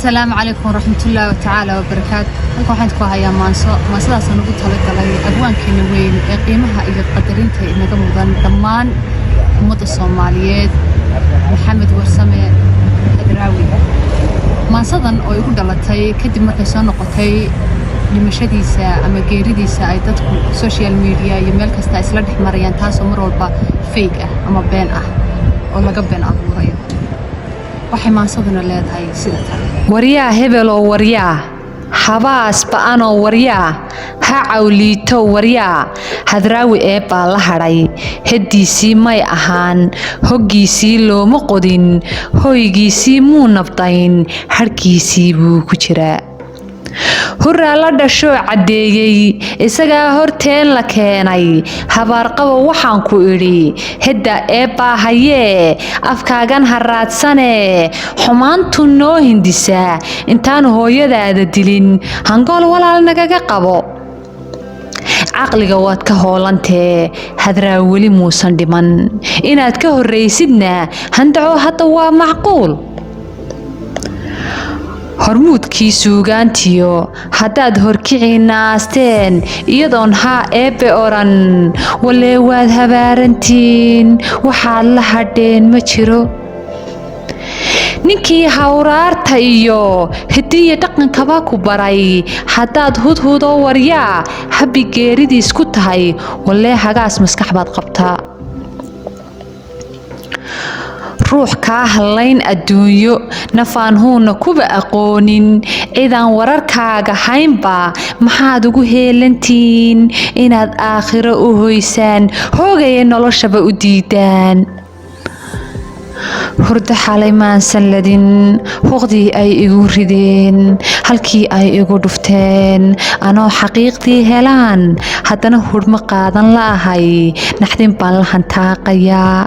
السلام عليكم ورحمة الله تعالى وبركاته. halkan waxaan ku hayaa maasadaas aan ugu talagalay abwaankeena weyn ee qiimaha iyo qadarinta inaga mudan dhammaan ummadda Soomaaliyeed Maxamed Warsame Hadraawi. maasadan oo igu dhalatay kadib markay soo noqotay dhimashadiisa ama geeridiisa ay dadku social media iyo meel kasta isla dhex marayaan taas oo mar walba fake ah ama been ah oo laga been abuurayo. waxay maasaduna leedahay sida tan: waryaa hebel oo waryaa habaas ba'an oo waryaa ha cawliito waryaa Hadraawi ee baa la hadhay hediisii may ahaan hoggiisii looma qodin hoygiisii muu nabdayn harkiisii buu ku jiraa. hurraa la dhasho cadeeyay isagaa horteen la keenay habaarqaba waxaan ku idhi hedda ee baahayee afkaagan haraadsane xumaantu noo hindisaa intaan hooyadaada dilin hangool walaal nagaga qabo. caqliga waad ka hoolantee Hadraawi weli muusan dhiman inaad ka horreysidna handaco hadda waa macquul. hormuudkii suugaantiyo haddaad horkiciinaasteen iyadoon haa eebbe oran walee waad habaarantiin waxaad la hadheen ma jiro. ninkii hawraarta iyo hidiya dhaqankaba ku baray haddaad hudhudo waryaa habbi geeridiis ku tahay walee hagaas maskax baad qabtaa. ruux kaa halayn adduunyo nafaan huuna kuba aqoonin cidaan wararkaaga haynba maxaad ugu heelantiin inaad aakhiro u hoysaan hoogaya noloshaba u diidaan. hurdo xalay maansan ladin huqdii ay igu rideen halkii ay igu dhufteen anoo xaqiiqdii helaan haddana hurma qaadan la'ahay naxdin baan la hantaaqayaa.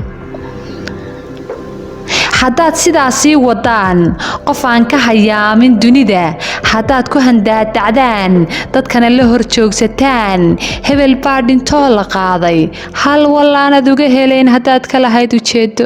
haddaad sidaasii wadaan qof aan ka hayaamin dunida haddaad ku handaadacdaan dadkana la hor joogsataan hebel baa dhintoo la qaaday hal wallaanad uga helayn haddaad ka lahayd ujeedo.